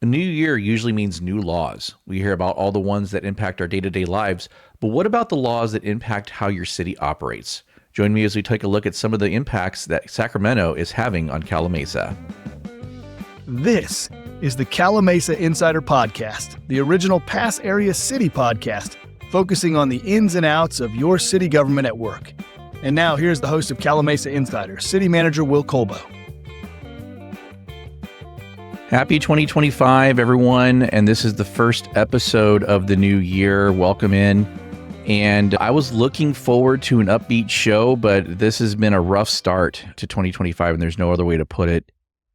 A new year usually means new laws. We hear about all the ones that impact our day-to-day lives, but what about the laws that impact how your city operates? Join me as we take a look at some of the impacts that Sacramento is having on Calimesa. This is the Calimesa Insider Podcast, the original Pass Area City podcast, focusing on the ins and outs of your city government at work. And now here's the host of Calimesa Insider, City Manager Will Colbo. Happy 2025, everyone, and this is the first episode of the new year. Welcome in. And I was looking forward to an upbeat show, but this has been a rough start to 2025, and there's no other way to put it.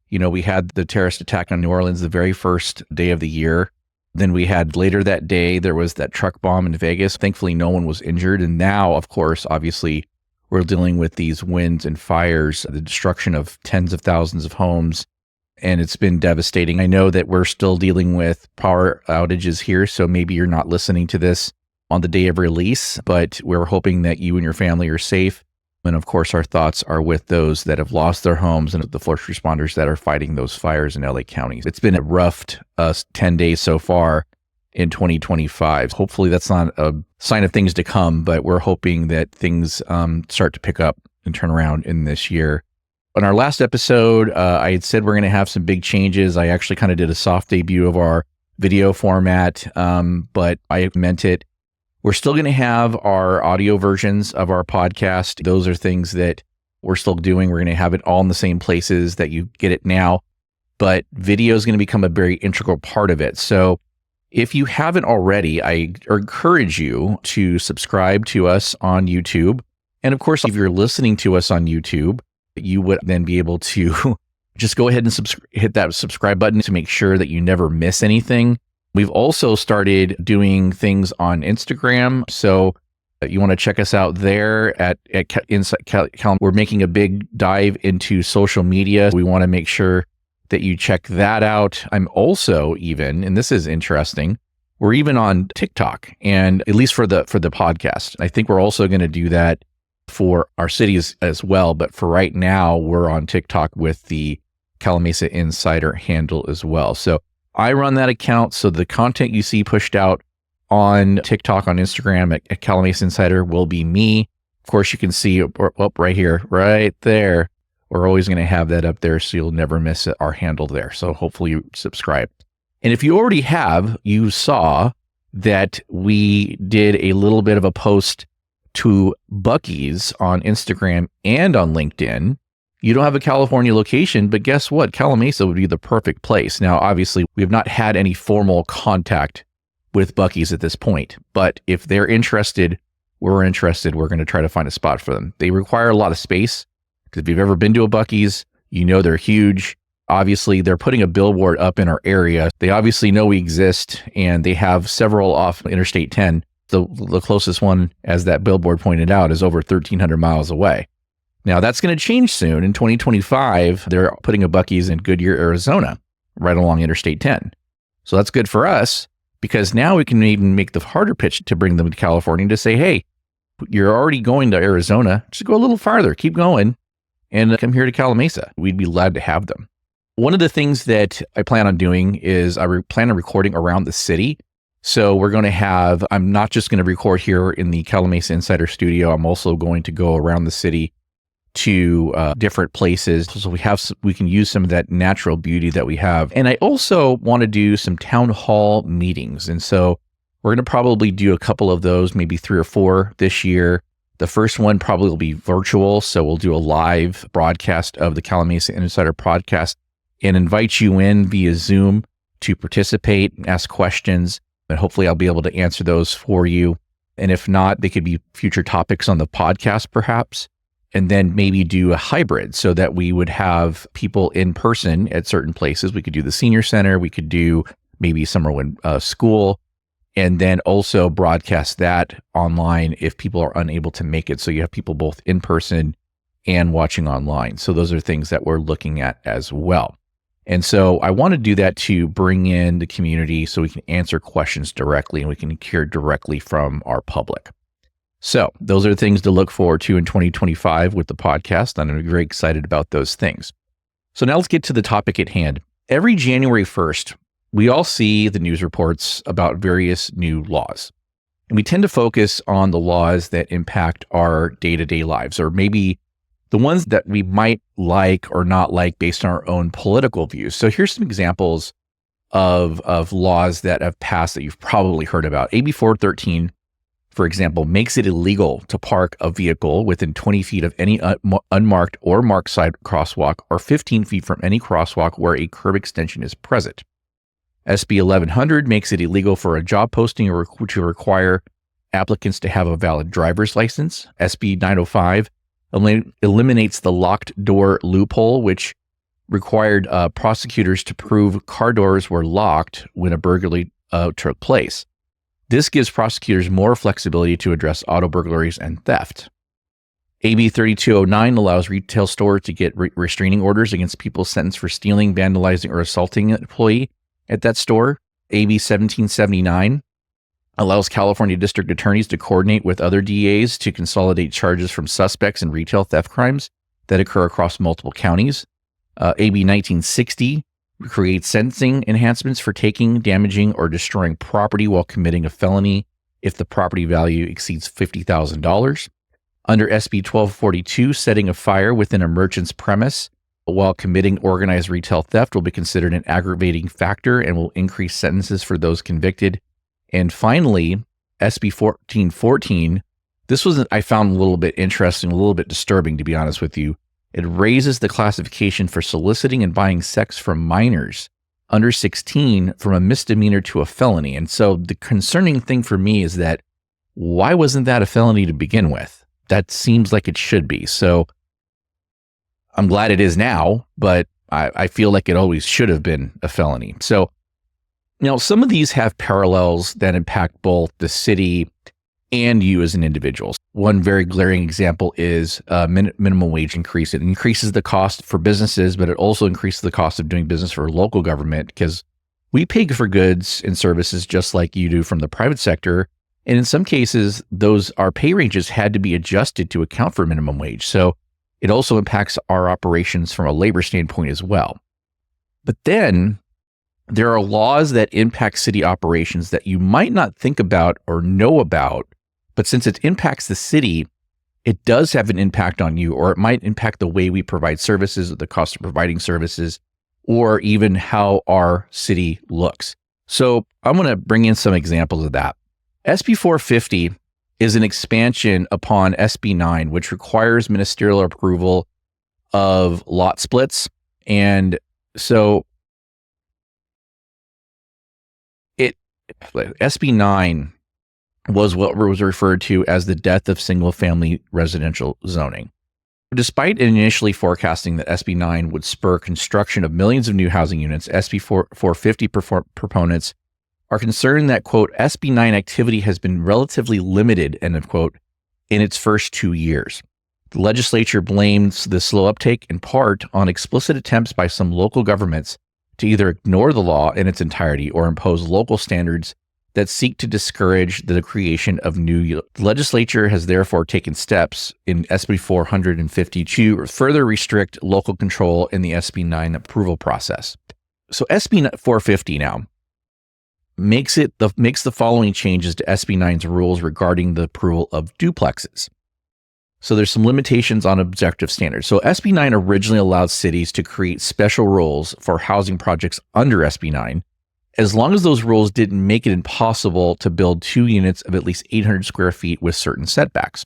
You know, we had the terrorist attack on New Orleans the very first day of the year. Then we had later that day, there was that truck bomb in Vegas. Thankfully, no one was injured. And now, of course, obviously, we're dealing with these winds and fires, the destruction of tens of thousands of homes. And it's been devastating. I know that we're still dealing with power outages here, so maybe you're not listening to this on the day of release, but we're hoping that you and your family are safe. And of course, our thoughts are with those that have lost their homes and the first responders that are fighting those fires in LA County. It's been a rough 10 days so far in 2025. Hopefully that's not a sign of things to come, but we're hoping that things start to pick up and turn around in this year. On our last episode, I had said we're going to have some big changes. I actually kind of did a soft debut of our video format, but I meant it. We're still going to have our audio versions of our podcast. Those are things that we're still doing. We're going to have it all in the same places that you get it now, but video is going to become a very integral part of it. So if you haven't already, I encourage you to subscribe to us on YouTube. And of course, if you're listening to us on YouTube, you would then be able to just go ahead and hit that subscribe button to make sure that you never miss anything. We've also started doing things on Instagram. So you want to check us out there at Inside Calimesa. We're making a big dive into social media. We want to make sure that you check that out. I'm also even, and this is interesting, we're even on TikTok, and at least for the podcast. I think we're also going to do that for our cities as well. But for right now, we're on TikTok with the Calimesa Insider handle as well. So I run that account. So the content you see pushed out on TikTok, on Instagram at Calimesa Insider will be me. Of course, you can see right here, right there. We're always going to have that up there, so you'll never miss our handle there. So hopefully you subscribe. And if you already have, you saw that we did a little bit of a post to Buc-ee's on Instagram and on LinkedIn. You don't have a California location, but guess what? Calimesa would be the perfect place. Now, obviously, we have not had any formal contact with Buc-ee's at this point, but if they're interested, we're interested. We're going to try to find a spot for them. They require a lot of space, because if you've ever been to a Buc-ee's, you know they're huge. Obviously, they're putting a billboard up in our area. They obviously know we exist, and they have several off Interstate 10. The closest one, as that billboard pointed out, is over 1,300 miles away. Now, that's going to change soon. In 2025, they're putting a Buc-ee's in Goodyear, Arizona, right along Interstate 10. So that's good for us, because now we can even make the harder pitch to bring them to California to say, hey, you're already going to Arizona. Just go a little farther. Keep going and come here to Calimesa. We'd be glad to have them. One of the things that I plan on doing is I plan on recording around the city. So we're going to have, I'm not just going to record here in the Calimesa Insider studio. I'm also going to go around the city to different places. So we can use some of that natural beauty that we have. And I also want to do some town hall meetings. And so we're going to probably do a couple of those, maybe 3 or 4 this year. The first one probably will be virtual. So we'll do a live broadcast of the Calimesa Insider podcast and invite you in via Zoom to participate and ask questions. And hopefully I'll be able to answer those for you. And if not, they could be future topics on the podcast, perhaps. And then maybe do a hybrid so that we would have people in person at certain places. We could do the senior center. We could do maybe Summerlin school, and then also broadcast that online if people are unable to make it. So you have people both in person and watching online. So those are things that we're looking at as well. And so I want to do that to bring in the community so we can answer questions directly and we can hear directly from our public. So those are things to look forward to in 2025 with the podcast. And I'm very excited about those things. So now let's get to the topic at hand. Every January 1st, we all see the news reports about various new laws. And we tend to focus on the laws that impact our day-to-day lives, or maybe the ones that we might like or not like based on our own political views. So here's some examples of laws that have passed that you've probably heard about. AB 413, for example, makes it illegal to park a vehicle within 20 feet of any unmarked or marked side crosswalk, or 15 feet from any crosswalk where a curb extension is present. SB 1100 makes it illegal for a job posting or to require applicants to have a valid driver's license. SB 905 eliminates the locked door loophole, which required prosecutors to prove car doors were locked when a burglary took place. This gives prosecutors more flexibility to address auto burglaries and theft. AB 3209 allows retail stores to get restraining orders against people sentenced for stealing, vandalizing, or assaulting an employee at that store. AB 1779 allows California district attorneys to coordinate with other DAs to consolidate charges from suspects in retail theft crimes that occur across multiple counties. AB 1960 creates sentencing enhancements for taking, damaging, or destroying property while committing a felony if the property value exceeds $50,000. Under SB 1242, setting a fire within a merchant's premise while committing organized retail theft will be considered an aggravating factor and will increase sentences for those convicted. And finally, SB 1414, this was, I found a little bit interesting, a little bit disturbing, to be honest with you. It raises the classification for soliciting and buying sex from minors under 16 from a misdemeanor to a felony. And so the concerning thing for me is that why wasn't that a felony to begin with? That seems like it should be. So I'm glad it is now, but I feel like it always should have been a felony. So, some of these have parallels that impact both the city and you as an individual. One very glaring example is minimum wage increase. It increases the cost for businesses, but it also increases the cost of doing business for local government because we pay for goods and services just like you do from the private sector. And in some cases, our pay ranges had to be adjusted to account for minimum wage. So it also impacts our operations from a labor standpoint as well. But then there are laws that impact city operations that you might not think about or know about, but since it impacts the city, it does have an impact on you, or it might impact the way we provide services, or the cost of providing services, or even how our city looks. So I'm going to bring in some examples of that. SB 450 is an expansion upon SB 9, which requires ministerial approval of lot splits. And so SB 9 was what was referred to as the death of single-family residential zoning. Despite initially forecasting that SB 9 would spur construction of millions of new housing units, SB 450 proponents are concerned that, quote, SB 9 activity has been relatively limited, end of quote, in its first 2 years. The legislature blames the slow uptake in part on explicit attempts by some local governments to either ignore the law in its entirety or impose local standards that seek to discourage the creation of new. The legislature has therefore taken steps in SB 450 to further restrict local control in the SB 9 approval process. So SB 450 now makes the following changes to SB 9's rules regarding the approval of duplexes. So there's some limitations on objective standards. So SB 9 originally allowed cities to create special rules for housing projects under SB 9, as long as those rules didn't make it impossible to build 2 units of at least 800 square feet with certain setbacks.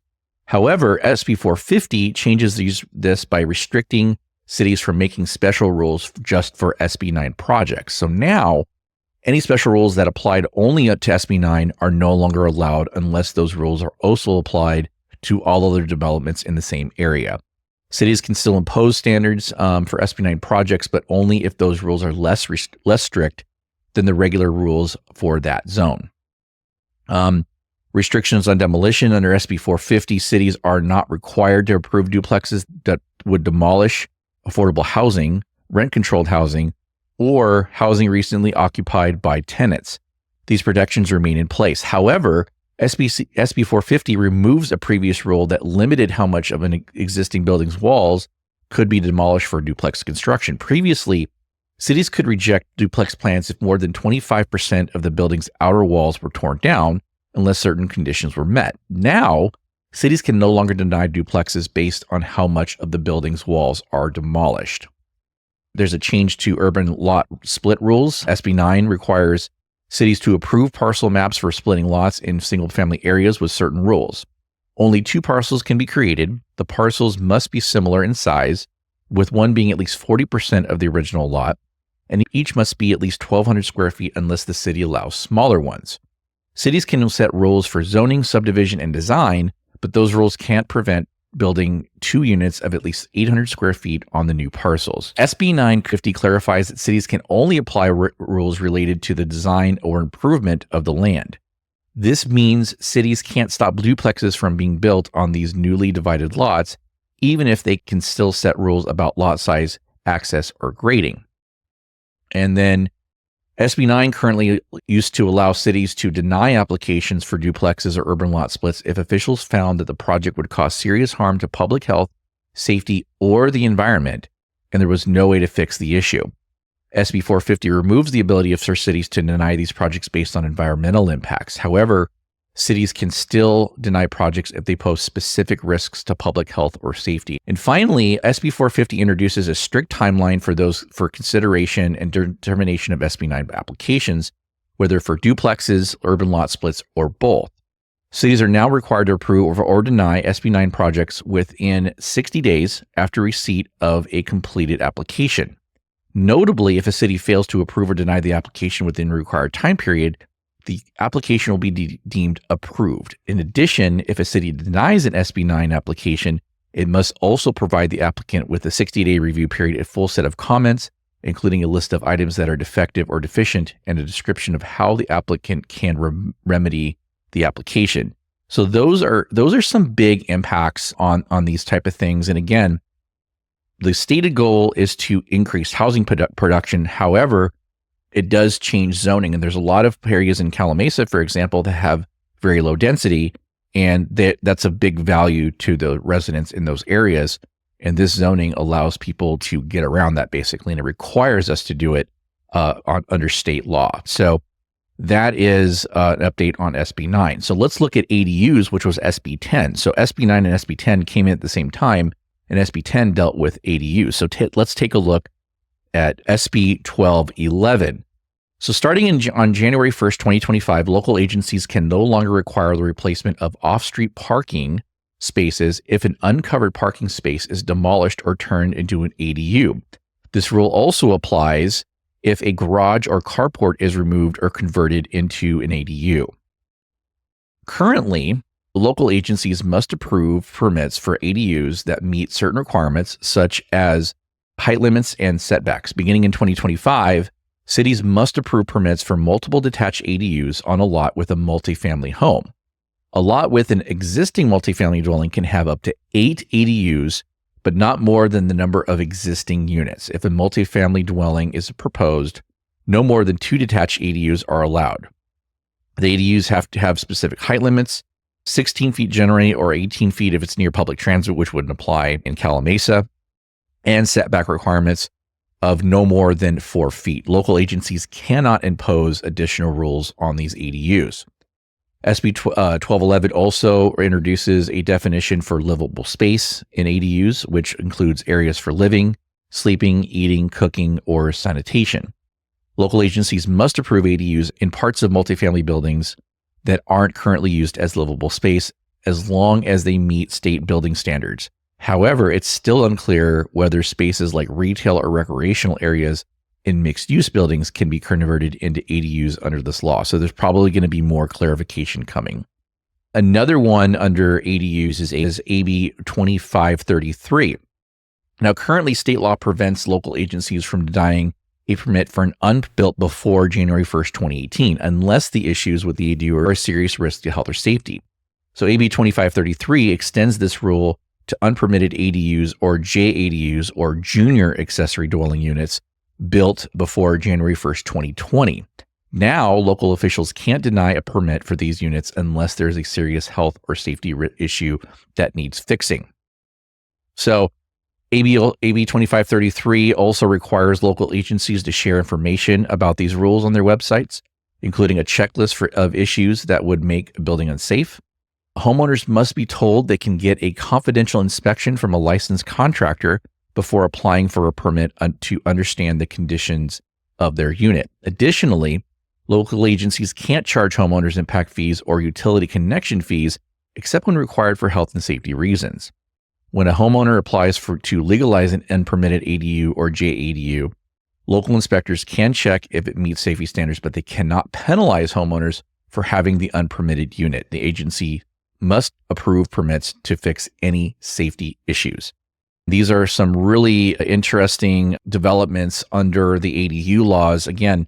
However, SB 450 changes this by restricting cities from making special rules just for SB 9 projects. So now, any special rules that applied only to SB 9 are no longer allowed unless those rules are also applied to all other developments in the same area. Cities can still impose standards for SB 9 projects, but only if those rules are less strict than the regular rules for that zone. Restrictions on demolition under SB 450, cities are not required to approve duplexes that would demolish affordable housing, rent-controlled housing, or housing recently occupied by tenants. These protections remain in place. However, SB 450 removes a previous rule that limited how much of an existing building's walls could be demolished for duplex construction. Previously, Cities could reject duplex plans if more than 25% of the building's outer walls were torn down unless certain conditions were met. Now, cities can no longer deny duplexes based on how much of the building's walls are demolished. There's a change to urban lot split rules. SB 9 requires cities to approve parcel maps for splitting lots in single-family areas with certain rules. Only 2 parcels can be created. The parcels must be similar in size, with one being at least 40% of the original lot, and each must be at least 1,200 square feet unless the city allows smaller ones. Cities can set rules for zoning, subdivision, and design, but those rules can't prevent building 2 units of at least 800 square feet on the new parcels. SB 950 clarifies that cities can only apply rules related to the design or improvement of the land. This means cities can't stop duplexes from being built on these newly divided lots, even if they can still set rules about lot size, access, or grading. And then SB 9 currently used to allow cities to deny applications for duplexes or urban lot splits if officials found that the project would cause serious harm to public health, safety, or the environment, and there was no way to fix the issue. SB 450 removes the ability for cities to deny these projects based on environmental impacts. However, cities can still deny projects if they pose specific risks to public health or safety. And finally, SB 450 introduces a strict timeline for consideration and determination of SB 9 applications, whether for duplexes, urban lot splits, or both. Cities are now required to approve or deny SB 9 projects within 60 days after receipt of a completed application. Notably, if a city fails to approve or deny the application within the required time period, the application will be deemed approved. In addition, if a city denies an SB 9 application, it must also provide the applicant with a 60-day review period, a full set of comments, including a list of items that are defective or deficient, and a description of how the applicant can remedy the application. So those are some big impacts on these type of things. And again, the stated goal is to increase housing production. However, it does change zoning. And there's a lot of areas in Calimesa, for example, that have very low density. And that's a big value to the residents in those areas. And this zoning allows people to get around that basically. And it requires us to do it under state law. So that is an update on SB 9. So let's look at ADUs, which was SB 10. So SB 9 and SB 10 came in at the same time, and SB 10 dealt with ADUs. So let's take a look at SB 1211. So starting on January 1st, 2025, local agencies can no longer require the replacement of off-street parking spaces if an uncovered parking space is demolished or turned into an ADU. This rule also applies if a garage or carport is removed or converted into an ADU. Currently, local agencies must approve permits for ADUs that meet certain requirements, such as height limits and setbacks. Beginning in 2025, cities must approve permits for multiple detached ADUs on a lot with a multifamily home. A lot with an existing multifamily dwelling can have up to 8 ADUs, but not more than the number of existing units. If a multifamily dwelling is proposed, no more than 2 detached ADUs are allowed. The ADUs have to have specific height limits, 16 feet generally, or 18 feet if it's near public transit, which wouldn't apply in Calimesa, and setback requirements of no more than 4 feet. Local agencies cannot impose additional rules on these ADUs. SB 1211 also introduces a definition for livable space in ADUs, which includes areas for living, sleeping, eating, cooking, or sanitation. Local agencies must approve ADUs in parts of multifamily buildings that aren't currently used as livable space as long as they meet state building standards. However, it's still unclear whether spaces like retail or recreational areas in mixed-use buildings can be converted into ADUs under this law. So there's probably going to be more clarification coming. Another one under ADUs is AB 2533. Now, currently, state law prevents local agencies from denying a permit for an unbuilt before January 1st, 2018, unless the issues with the ADU are a serious risk to health or safety. So AB 2533 extends this rule to unpermitted ADUs or JADUs or junior accessory dwelling units built before January 1st, 2020. Now, local officials can't deny a permit for these units unless there's a serious health or safety issue that needs fixing. So AB 2533 also requires local agencies to share information about these rules on their websites, including a checklist of issues that would make a building unsafe. Homeowners must be told they can get a confidential inspection from a licensed contractor before applying for a permit to understand the conditions of their unit. Additionally, local agencies can't charge homeowners impact fees or utility connection fees except when required for health and safety reasons. When a homeowner applies to legalize an unpermitted ADU or JADU, local inspectors can check if it meets safety standards, but they cannot penalize homeowners for having the unpermitted unit. The agency must approve permits to fix any safety issues. These are some really interesting developments under the ADU laws. Again,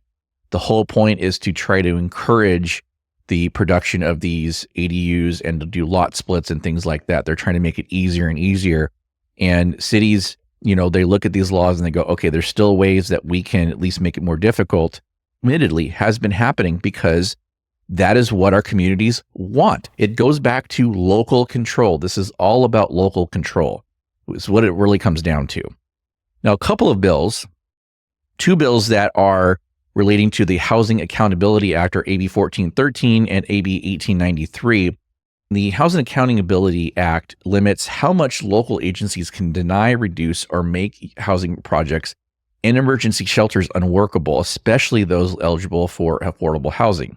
the whole point is to try to encourage the production of these ADUs and to do lot splits and things like that. They're trying to make it easier and easier. And cities, they look at these laws and they go, okay, there's still ways that we can at least make it more difficult. Admittedly, has been happening because that is what our communities want. It goes back to local control. This is all about local control. It's what it really comes down to. Now, a couple of bills, two bills that are relating to the Housing Accountability Act, or AB 1413 and AB 1893. The Housing Accountability Act limits how much local agencies can deny, reduce, or make housing projects and emergency shelters unworkable, especially those eligible for affordable housing.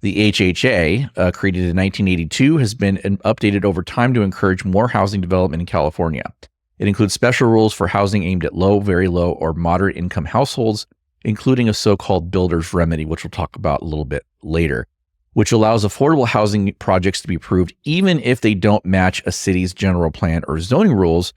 The HHA, created in 1982, has been updated over time to encourage more housing development in California. It includes special rules for housing aimed at low, very low, or moderate income households, including a so-called builder's remedy, which we'll talk about a little bit later, which allows affordable housing projects to be approved even if they don't match a city's general plan or zoning rules,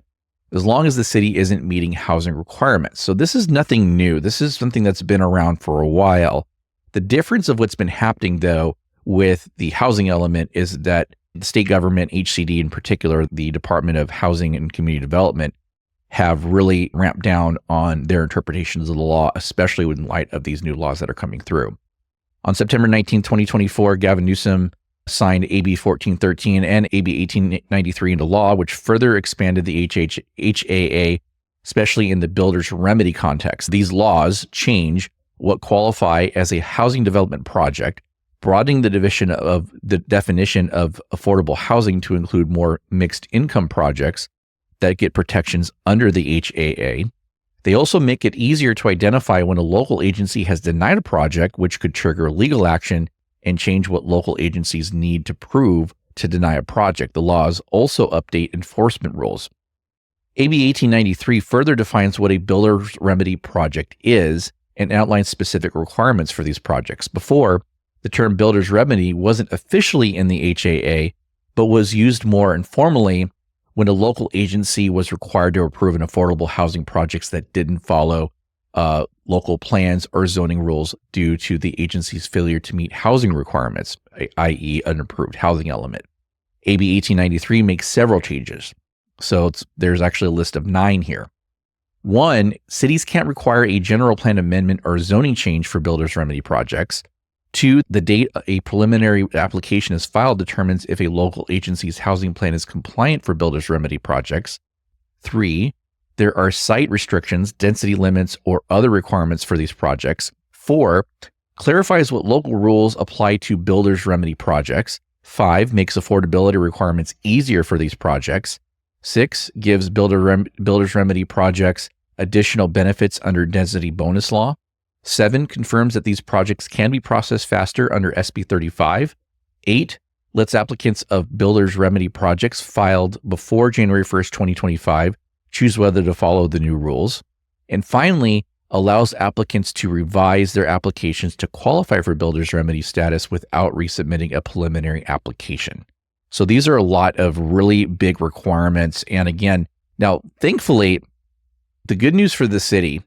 as long as the city isn't meeting housing requirements. So this is nothing new. This is something that's been around for a while. The difference of what's been happening, though, with the housing element is that the state government, HCD in particular, the Department of Housing and Community Development, have really ramped down on their interpretations of the law, especially in light of these new laws that are coming through. On September 19, 2024, Gavin Newsom signed AB 1413 and AB 1893 into law, which further expanded the HAA, especially in the builder's remedy context. These laws change what qualify as a housing development project, broadening the definition of affordable housing to include more mixed income projects that get protections under the HAA. They also make it easier to identify when a local agency has denied a project, which could trigger legal action and change what local agencies need to prove to deny a project. The laws also update enforcement rules. AB 1893 further defines what a builder's remedy project is and outlines specific requirements for these projects. Before, the term builder's remedy wasn't officially in the HAA, but was used more informally when a local agency was required to approve an affordable housing projects that didn't follow local plans or zoning rules due to the agency's failure to meet housing requirements, i.e. an approved housing element. AB 1893 makes several changes. So there's actually a list of 9 here. 1, cities can't require a general plan amendment or zoning change for builder's remedy projects. 2, the date a preliminary application is filed determines if a local agency's housing plan is compliant for builder's remedy projects. 3, there are site restrictions, density limits, or other requirements for these projects. 4, clarifies what local rules apply to builder's remedy projects. 5, makes affordability requirements easier for these projects. 6, gives builder's remedy projects additional benefits under density bonus law. 7, confirms that these projects can be processed faster under SB 35. 8, lets applicants of builder's remedy projects filed before January 1st, 2025, choose whether to follow the new rules. And finally, allows applicants to revise their applications to qualify for builder's remedy status without resubmitting a preliminary application. So these are a lot of really big requirements. And again, now, thankfully, the good news for the city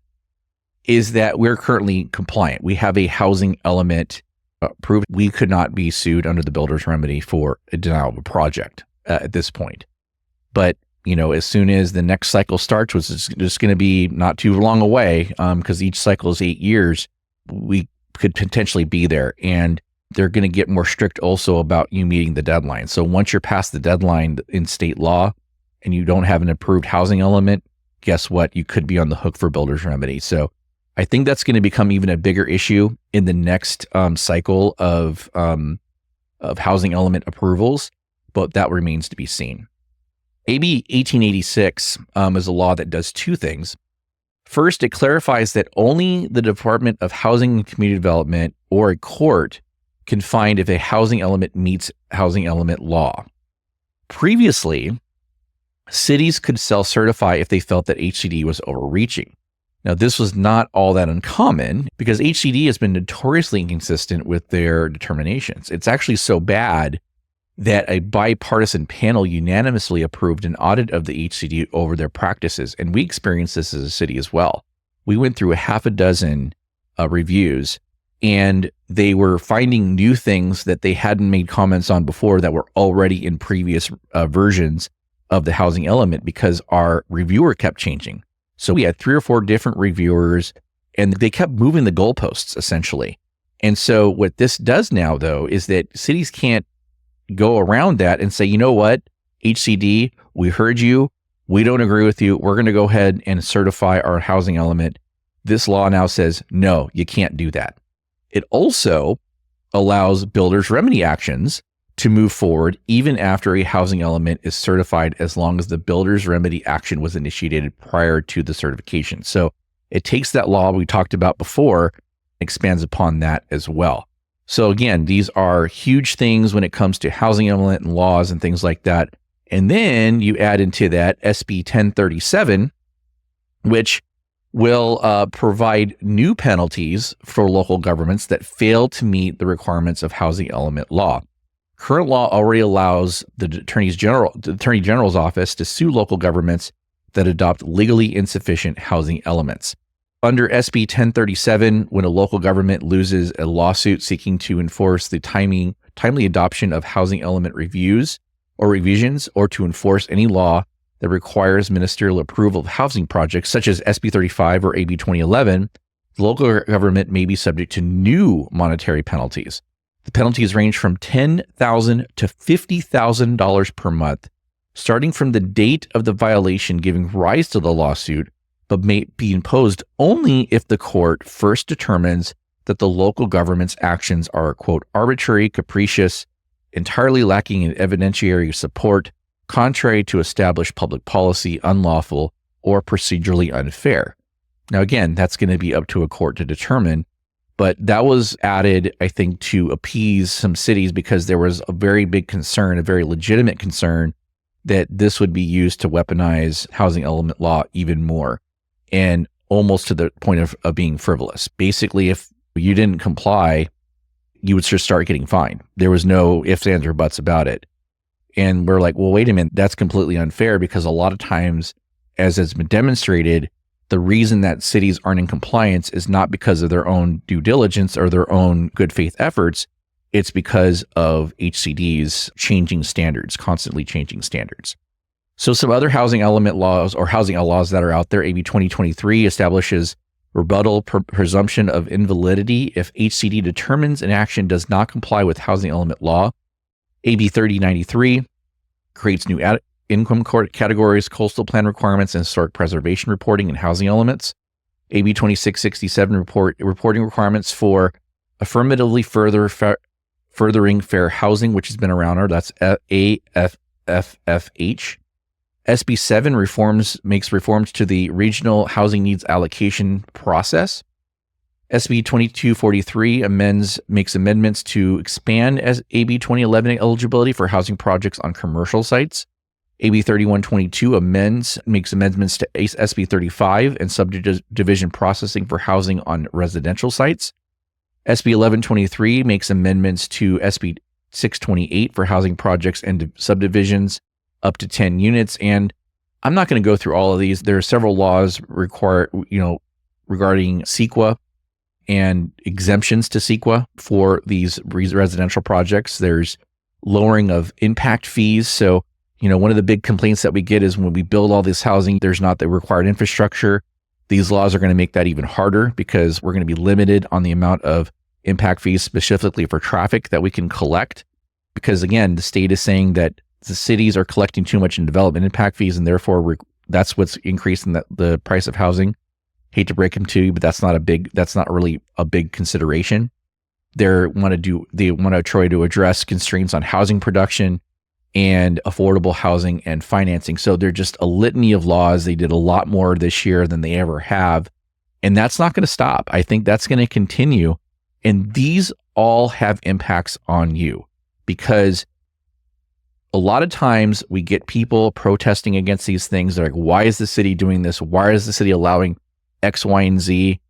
is that we're currently compliant. We have a housing element approved. We could not be sued under the builder's remedy for a denial of a project at this point. But, as soon as the next cycle starts, which is just going to be not too long away, because each cycle is 8 years, we could potentially be there. And they're going to get more strict also about you meeting the deadline. So once you're past the deadline in state law and you don't have an approved housing element, guess what? You could be on the hook for builder's remedy. So I think that's going to become even a bigger issue in the next cycle of housing element approvals, but that remains to be seen. AB 1886 is a law that does two things. First, it clarifies that only the Department of Housing and Community Development or a court can find if a housing element meets housing element law. Previously, cities could self-certify if they felt that HCD was overreaching. Now, this was not all that uncommon because HCD has been notoriously inconsistent with their determinations. It's actually so bad that a bipartisan panel unanimously approved an audit of the HCD over their practices, and we experienced this as a city as well. We went through a half a dozen reviews, and they were finding new things that they hadn't made comments on before that were already in previous versions of the housing element because our reviewer kept changing. So we had 3 or 4 different reviewers, and they kept moving the goalposts, essentially. And so what this does now, though, is that cities can't go around that and say, you know what, HCD, we heard you. We don't agree with you. We're going to go ahead and certify our housing element. This law now says, no, you can't do that. It also allows builders' remedy actions to move forward even after a housing element is certified, as long as the builder's remedy action was initiated prior to the certification. So it takes that law we talked about before, expands upon that as well. So again, these are huge things when it comes to housing element and laws and things like that. And then you add into that SB 1037, which will provide new penalties for local governments that fail to meet the requirements of housing element law. Current law already allows the Attorney General's office to sue local governments that adopt legally insufficient housing elements. Under SB 1037, when a local government loses a lawsuit seeking to enforce the timely adoption of housing element reviews or revisions, or to enforce any law that requires ministerial approval of housing projects, such as SB 35 or AB 2011, the local government may be subject to new monetary penalties. The penalties range from $10,000 to $50,000 per month, starting from the date of the violation giving rise to the lawsuit, but may be imposed only if the court first determines that the local government's actions are, quote, arbitrary, capricious, entirely lacking in evidentiary support, contrary to established public policy, unlawful, or procedurally unfair. Now, again, that's going to be up to a court to determine, but that was added, I think, to appease some cities because there was a very big concern, a very legitimate concern, that this would be used to weaponize housing element law even more, and almost to the point of being frivolous. Basically, if you didn't comply, you would just start getting fined. There was no ifs, ands, or buts about it. And we're like, well, wait a minute, that's completely unfair, because a lot of times, as has been demonstrated, the reason that cities aren't in compliance is not because of their own due diligence or their own good faith efforts. It's because of HCD's changing standards, constantly changing standards. So some other housing element laws or housing laws that are out there, AB 2023 establishes rebuttal presumption of invalidity if HCD determines an action does not comply with housing element law. AB 3093 creates new income categories, coastal plan requirements, and historic preservation reporting and housing elements. AB 2667 reporting requirements for affirmatively furthering fair housing, which has been around, that's AFFH. SB 7 makes reforms to the regional housing needs allocation process. SB 2243 makes amendments to expand AB 2011 eligibility for housing projects on commercial sites. AB 3122 makes amendments to SB 35 and subdivision processing for housing on residential sites. SB 1123 makes amendments to SB 628 for housing projects and subdivisions up to 10 units. And I'm not going to go through all of these. There are several laws regarding CEQA and exemptions to CEQA for these residential projects. There's lowering of impact fees. So, one of the big complaints that we get is when we build all this housing, there's not the required infrastructure. These laws are going to make that even harder because we're going to be limited on the amount of impact fees specifically for traffic that we can collect. Because again, the state is saying that the cities are collecting too much in development impact fees, and therefore That's what's increasing the price of housing. Hate to break them to you, but that's not really a big consideration. They want to try to address constraints on housing production and affordable housing and financing. So they're just a litany of laws. They did a lot more this year than they ever have. And that's not going to stop. I think that's going to continue. And these all have impacts on you, because a lot of times we get people protesting against these things. They're like, why is the city doing this? Why is the city allowing X, Y, and Z?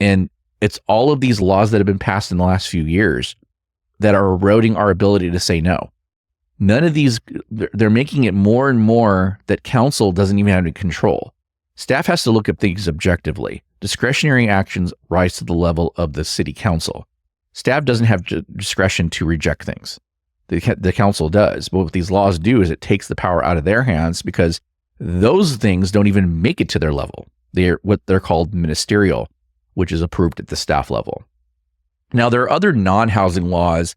And it's all of these laws that have been passed in the last few years that are eroding our ability to say no. None of these, they're making it more and more that council doesn't even have any control. Staff has to look at things objectively. Discretionary actions rise to the level of the city council. Staff doesn't have discretion to reject things. The council does. But what these laws do is it takes the power out of their hands, because those things don't even make it to their level. They're what they're called ministerial, which is approved at the staff level. Now, there are other non-housing laws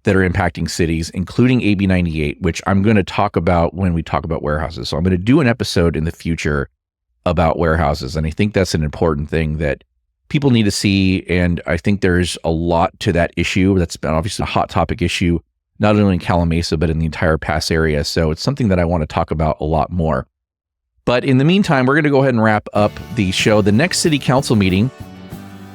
that are impacting cities, including AB 98, which I'm going to talk about when we talk about warehouses. So I'm going to do an episode in the future about warehouses. And I think that's an important thing that people need to see. And I think there's a lot to that issue. That's been obviously a hot topic issue, not only in Calimesa, but in the entire Pass area. So it's something that I want to talk about a lot more. But in the meantime, we're going to go ahead and wrap up the show. The next city council meeting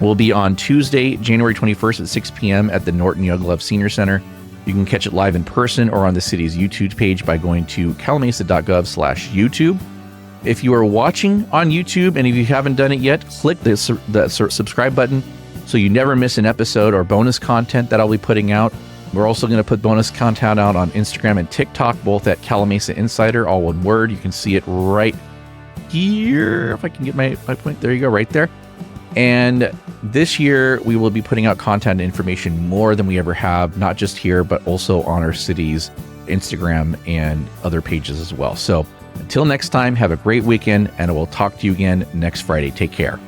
will be on Tuesday, January 21st at 6 p.m. at the Norton Young Senior Center. You can catch it live in person or on the city's YouTube page by going to calimesa.gov/YouTube. If you are watching on YouTube and if you haven't done it yet, click the subscribe button so you never miss an episode or bonus content that I'll be putting out. We're also going to put bonus content out on Instagram and TikTok, both at Calimesa Insider, all one word. You can see it right here. If I can get my point, there you go, right there. And this year, we will be putting out content and information more than we ever have, not just here, but also on our city's Instagram and other pages as well. So until next time, have a great weekend, and I will talk to you again next Friday. Take care.